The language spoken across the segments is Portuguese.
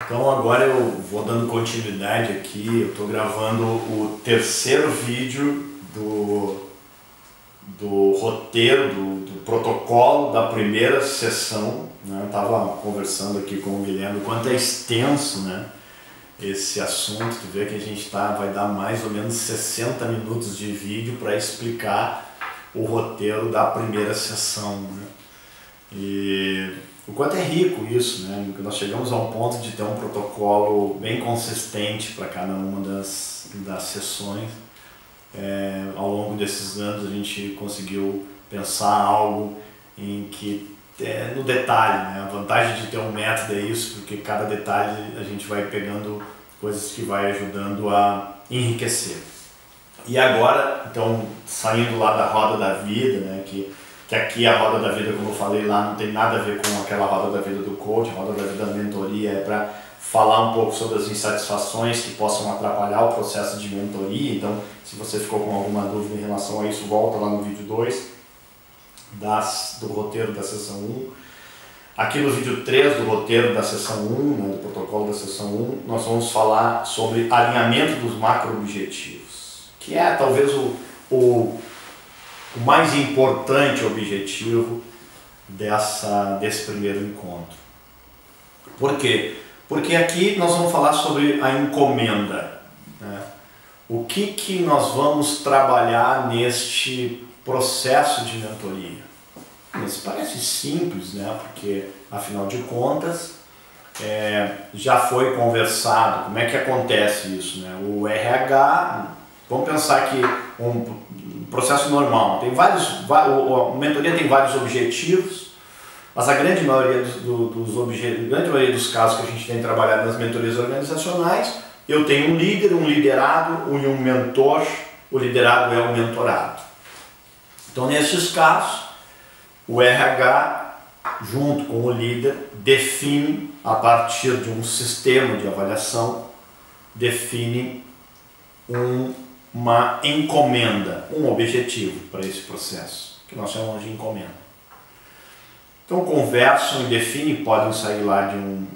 Então agora eu vou dando continuidade aqui, eu estou gravando o terceiro vídeo do roteiro, do protocolo da primeira sessão, né? Eu estava conversando aqui com o Guilherme o quanto é extenso, né, esse assunto. Tu vê que a gente vai dar mais ou menos 60 minutos de vídeo para explicar o roteiro da primeira sessão, né? E o quanto é rico isso, né? Nós chegamos a um ponto de ter um protocolo bem consistente para cada uma das sessões. Ao longo desses anos a gente conseguiu pensar algo em que, no detalhe, né? A vantagem de ter um método é isso, porque cada detalhe a gente vai pegando coisas que vai ajudando a enriquecer. E agora, então, saindo lá da roda da vida, né? Que aqui a roda da vida, como eu falei lá, não tem nada a ver com aquela roda da vida do coach. A roda da vida da mentoria é para falar um pouco sobre as insatisfações que possam atrapalhar o processo de mentoria. Então, se você ficou com alguma dúvida em relação a isso, volta lá no vídeo 2 do roteiro da sessão 1. Aqui no vídeo 3 do roteiro da sessão 1, né, do protocolo da sessão 1, nós vamos falar sobre alinhamento dos macro-objetivos, que é talvez o mais importante objetivo desse primeiro encontro. Por quê? Porque aqui nós vamos falar sobre a encomenda, né? O que nós vamos trabalhar neste processo de mentoria? Isso parece simples, né? Porque afinal de contas já foi conversado. Como é que acontece isso, né? O RH, vamos pensar que um processo normal, tem a mentoria tem vários objetivos, mas a grande maioria dos casos que a gente tem trabalhado nas mentorias organizacionais, eu tenho um líder, um liderado e um mentor. O liderado é o mentorado. Então, nesses casos, o RH, junto com o líder, define, a partir de um sistema de avaliação, define uma encomenda, um objetivo para esse processo, que nós chamamos de encomenda. Então conversam e definem, podem sair lá de um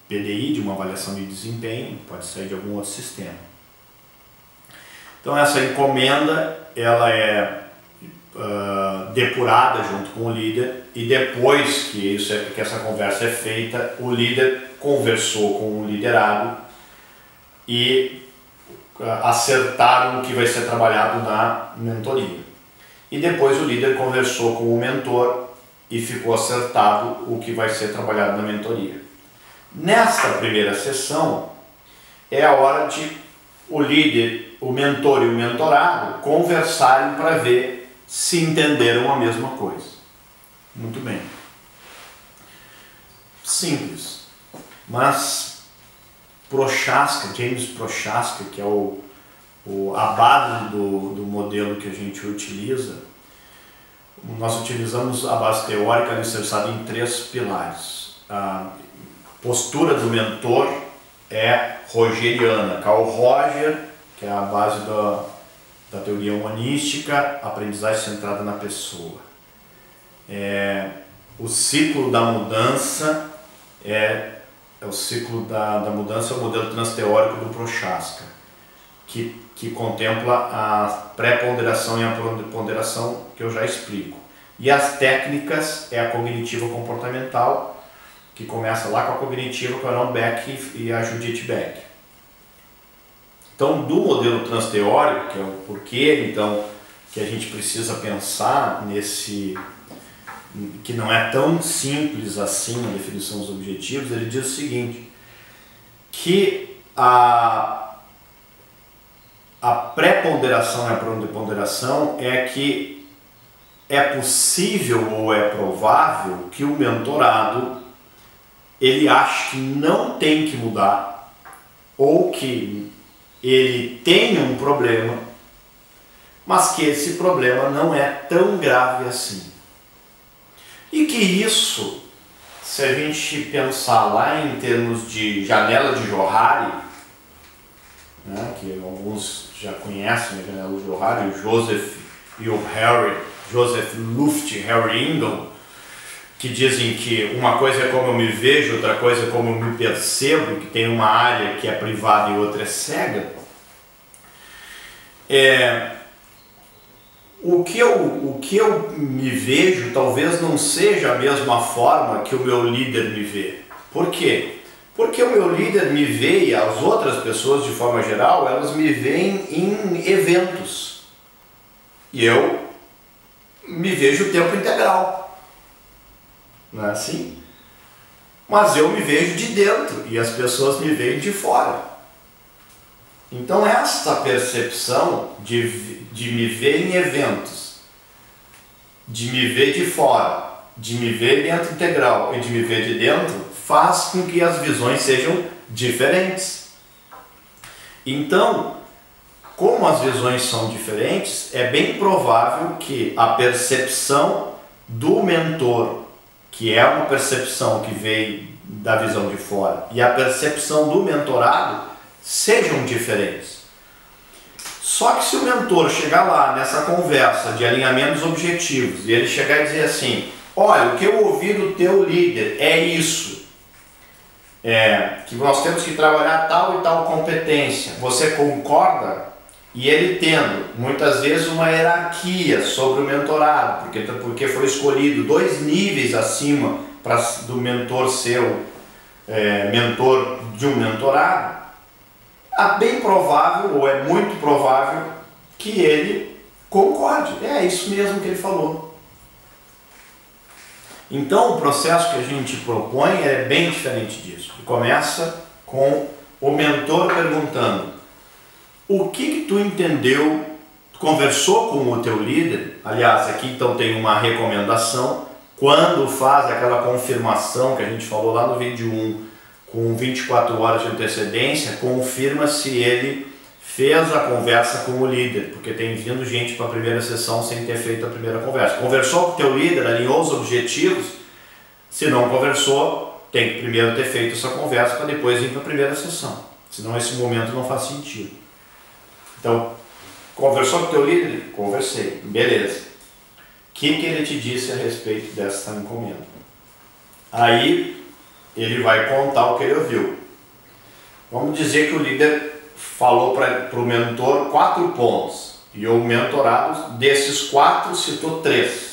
PDI, de uma avaliação de desempenho, pode sair de algum outro sistema. Então essa encomenda, ela é depurada junto com o líder, e depois que essa conversa é feita, o líder conversou com o liderado e acertaram o que vai ser trabalhado na mentoria. E depois o líder conversou com o mentor e ficou acertado o que vai ser trabalhado na mentoria. Nesta primeira sessão é a hora de o líder, o mentor e o mentorado conversarem para ver se entenderam a mesma coisa. Muito bem. Simples. Mas James Prochaska, que é a base do modelo que a gente utiliza, nós utilizamos a base teórica alicerçada em 3 pilares. A postura do mentor é rogeriana. Carl Roger, que é a base da teoria humanística, aprendizagem centrada na pessoa. O ciclo da mudança o ciclo da mudança é o modelo transteórico do Prochaska, que contempla a pré-ponderação e a ponderação, que eu já explico. E as técnicas é a cognitiva comportamental, que começa lá com a cognitiva, com a Aaron Beck e a Judith Beck. Então, do modelo transteórico, que é o porquê, então, que a gente precisa pensar que não é tão simples assim a definição dos objetivos, ele diz o seguinte, que a pré-ponderação e a ponderação é que é possível ou é provável que o mentorado ele ache que não tem que mudar, ou que ele tenha um problema, mas que esse problema não é tão grave assim. E que isso, se a gente pensar lá em termos de janela de Johari, né, que alguns já conhecem a janela de Johari, o Joseph e o Joseph Luft, Harry Ingle, que dizem que uma coisa é como eu me vejo, outra coisa é como eu me percebo, que tem uma área que é privada e outra é cega. O que eu me vejo talvez não seja a mesma forma que o meu líder me vê. Por quê? Porque o meu líder me vê, e as outras pessoas de forma geral, elas me veem em eventos. E eu me vejo o tempo integral. Não é assim? Mas eu me vejo de dentro e as pessoas me veem de fora. Então essa percepção de me ver em eventos, de me ver de fora, de me ver dentro integral e de me ver de dentro, faz com que as visões sejam diferentes. Então, como as visões são diferentes, é bem provável que a percepção do mentor, que é uma percepção que veio da visão de fora, e a percepção do mentorado sejam diferentes. Só que se o mentor chegar lá nessa conversa de alinhamentos objetivos e ele chegar e dizer assim: olha, o que eu ouvi do teu líder é isso, que nós temos que trabalhar tal e tal competência, você concorda? E ele tendo muitas vezes uma hierarquia sobre o mentorado, porque foi escolhido 2 níveis acima do mentor ser mentor de um mentorado, é bem provável, ou é muito provável, que ele concorde. É isso mesmo que ele falou. Então o processo que a gente propõe é bem diferente disso. Começa com o mentor perguntando: o que tu entendeu? Tu conversou com o teu líder? Aliás, aqui então tem uma recomendação. Quando faz aquela confirmação que a gente falou lá no vídeo 1, com 24 horas de antecedência, confirma se ele fez a conversa com o líder, porque tem vindo gente para a primeira sessão sem ter feito a primeira conversa. Conversou com o teu líder, alinhou os objetivos? Se não conversou, tem que primeiro ter feito essa conversa para depois ir para a primeira sessão. Senão esse momento não faz sentido. Então, conversou com o teu líder? Conversei. Beleza. O que ele te disse a respeito dessa encomenda? Aí ele vai contar o que ele ouviu. Vamos dizer que o líder falou para o mentor 4 pontos e o mentorado desses 4 citou 3.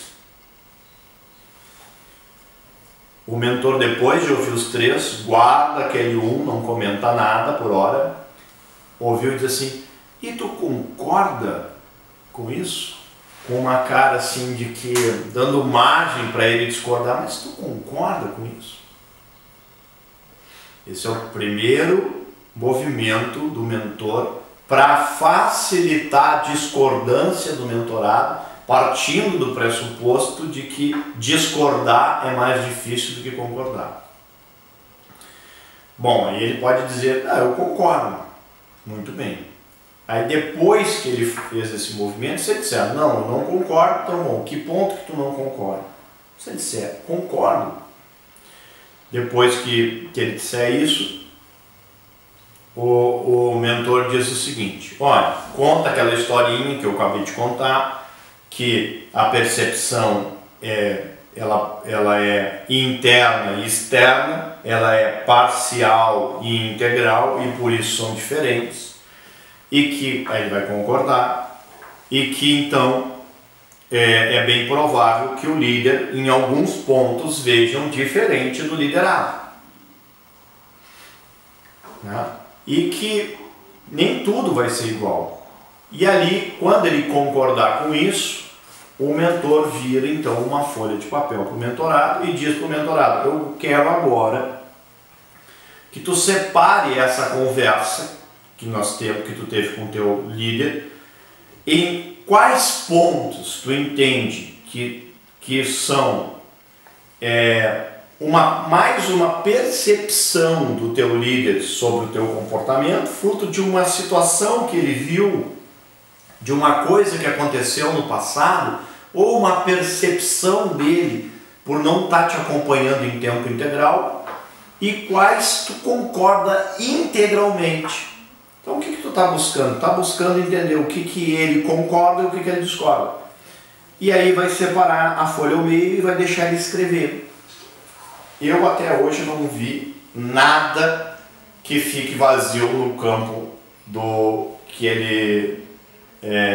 O mentor, depois de ouvir os 3, guarda aquele 1, não comenta nada por hora, ouviu e diz assim: e tu concorda com isso? Com uma cara assim de que, dando margem para ele discordar, mas tu concorda com isso? Esse é o primeiro movimento do mentor para facilitar a discordância do mentorado, partindo do pressuposto de que discordar é mais difícil do que concordar. Bom, aí ele pode dizer: eu concordo. Muito bem. Aí depois que ele fez esse movimento, se ele disser: não, eu não concordo, então bom, que ponto que tu não concorda? Se ele disser: concordo. Depois que ele disser isso, o mentor diz o seguinte: olha, conta aquela historinha que eu acabei de contar, que a percepção ela é interna e externa, ela é parcial e integral e por isso são diferentes, e que aí ele vai concordar, e que então é bem provável que o líder em alguns pontos vejam diferente do liderado, né? E que nem tudo vai ser igual. E ali, quando ele concordar com isso, o mentor vira então uma folha de papel para o mentorado e diz para o mentorado: eu quero agora que tu separe essa conversa que nós temos, que tu teve com o teu líder, em quais pontos tu entende que são mais uma percepção do teu líder sobre o teu comportamento, fruto de uma situação que ele viu, de uma coisa que aconteceu no passado, ou uma percepção dele por não estar te acompanhando em tempo integral, e quais tu concorda integralmente. Então o que tu está buscando? Está buscando entender o que ele concorda e o que ele discorda. E aí vai separar a folha ao meio e vai deixar ele escrever. eu até hoje não vi nada que fique vazio no campo do que ele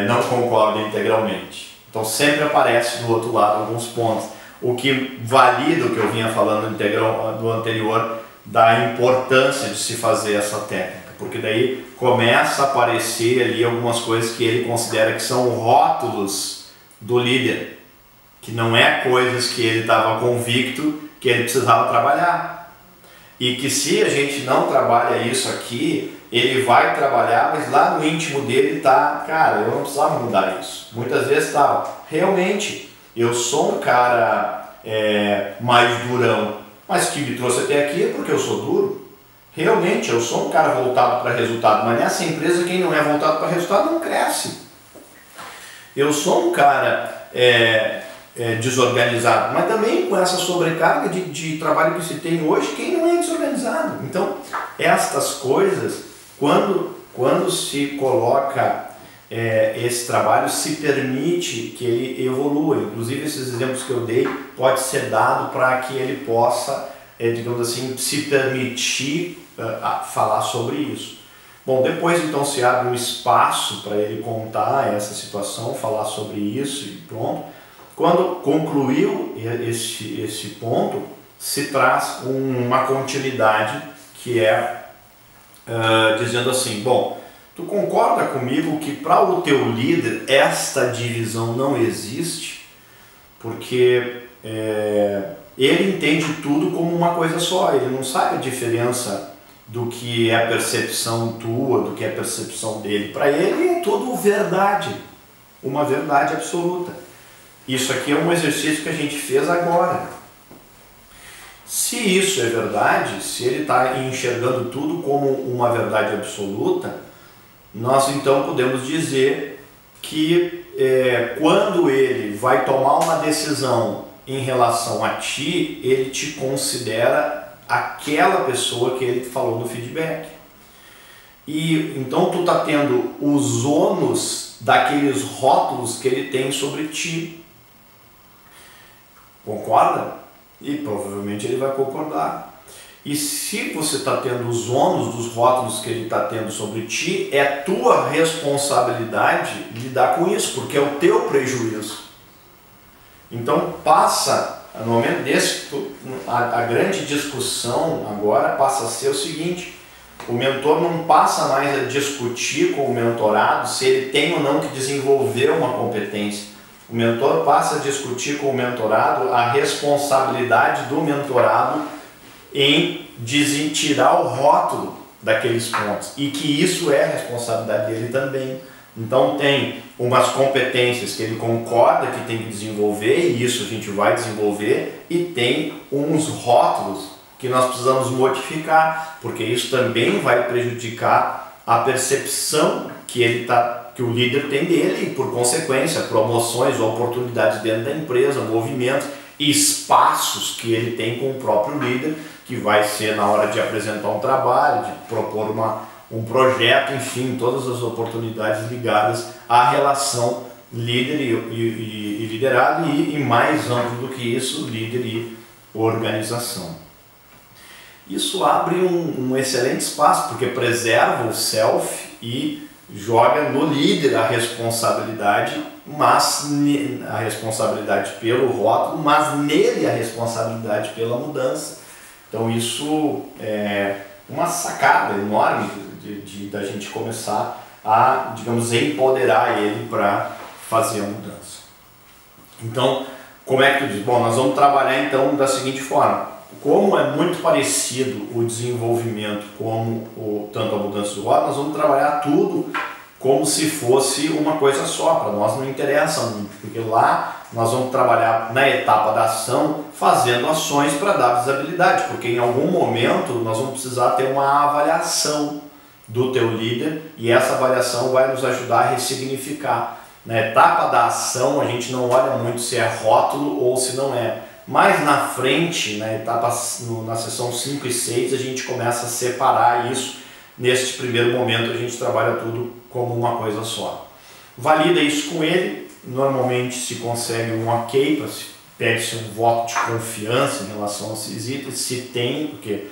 não concorda integralmente. Então sempre aparece do outro lado alguns pontos, o que valida o que eu vinha falando do anterior, da importância de se fazer essa técnica, porque daí começa a aparecer ali algumas coisas que ele considera que são rótulos do líder, que não é coisas que ele estava convicto que ele precisava trabalhar. E que se a gente não trabalha isso aqui, ele vai trabalhar, mas lá no íntimo dele tá, cara, eu não precisava mudar isso. Muitas vezes tá, realmente, eu sou um cara mais durão, mas o que me trouxe até aqui é porque eu sou duro. Realmente, eu sou um cara voltado para resultado, mas nessa empresa quem não é voltado para resultado não cresce. Eu sou um cara desorganizado, mas também com essa sobrecarga de trabalho que se tem hoje, quem não é desorganizado? Então, estas coisas, quando se coloca esse trabalho, se permite que ele evolua. Inclusive, esses exemplos que eu dei pode ser dado para que ele possa, digamos assim, se permitir falar sobre isso. Bom, depois então se abre um espaço para ele contar essa situação, falar sobre isso e pronto. Quando concluiu esse ponto, se traz uma continuidade que dizendo assim, bom, tu concorda comigo que para o teu líder esta divisão não existe, porque ele entende tudo como uma coisa só, ele não sabe a diferença do que é a percepção tua, do que é a percepção dele. Para ele é tudo verdade, uma verdade absoluta. Isso aqui é um exercício que a gente fez agora. Se isso é verdade, se ele está enxergando tudo como uma verdade absoluta, nós então podemos dizer que quando ele vai tomar uma decisão em relação a ti, ele te considera aquela pessoa que ele falou no feedback. E então tu está tendo os ônus daqueles rótulos que ele tem sobre ti. Concorda? E provavelmente ele vai concordar. E se você está tendo os ônus dos rótulos que ele está tendo sobre ti, é tua responsabilidade lidar com isso, porque é o teu prejuízo. Então passa, no momento desse, a grande discussão agora passa a ser o seguinte: o mentor não passa mais a discutir com o mentorado se ele tem ou não que desenvolver uma competência. O mentor passa a discutir com o mentorado a responsabilidade do mentorado em tirar o rótulo daqueles pontos, e que isso é responsabilidade dele também. Então tem umas competências que ele concorda que tem que desenvolver, e isso a gente vai desenvolver, e tem uns rótulos que nós precisamos modificar, porque isso também vai prejudicar a percepção que o líder tem dele, e por consequência promoções, oportunidades dentro da empresa, movimentos, espaços que ele tem com o próprio líder, que vai ser na hora de apresentar um trabalho, de propor um projeto, enfim, todas as oportunidades ligadas à relação líder e liderado, e mais amplo do que isso, líder e organização. Isso abre um excelente espaço, porque preserva o self e joga no líder a responsabilidade, mas a responsabilidade pelo rótulo, mas nele a responsabilidade pela mudança. Então isso é uma sacada enorme da gente começar a, digamos, empoderar ele para fazer a mudança. Então, como é que tu diz? Bom, nós vamos trabalhar então da seguinte forma: como é muito parecido o desenvolvimento como tanto a mudança do rótulo, nós vamos trabalhar tudo como se fosse uma coisa só. Para nós não interessa muito, porque lá nós vamos trabalhar na etapa da ação, fazendo ações para dar visibilidade, porque em algum momento nós vamos precisar ter uma avaliação do teu líder, e essa avaliação vai nos ajudar a ressignificar. Na etapa da ação a gente não olha muito se é rótulo ou se não é, mas na frente, na sessão 5 e 6, a gente começa a separar isso. Neste primeiro momento a gente trabalha tudo como uma coisa só. Valida isso com ele, normalmente se consegue um ok para se pede-se um voto de confiança em relação a esses itens, se tem, porque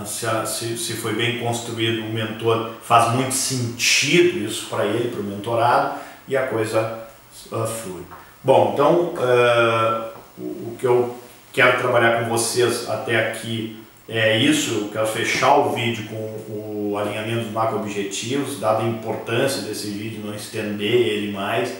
se foi bem construído o mentor, faz muito sentido isso para ele, para o mentorado, e a coisa flui. Bom, então o que eu quero trabalhar com vocês até aqui é isso. Eu quero fechar o vídeo com o alinhamento dos macro-objetivos, dada a importância desse vídeo, não estender ele mais,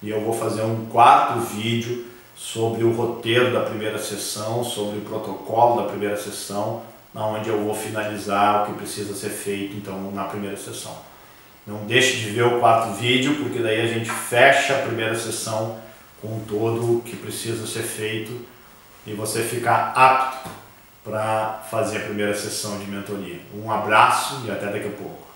e eu vou fazer um quarto vídeo sobre o roteiro da primeira sessão, sobre o protocolo da primeira sessão, onde eu vou finalizar o que precisa ser feito então na primeira sessão. Não deixe de ver o quarto vídeo, porque daí a gente fecha a primeira sessão com todo o que precisa ser feito e você ficar apto para fazer a primeira sessão de mentoria. Um abraço e até daqui a pouco.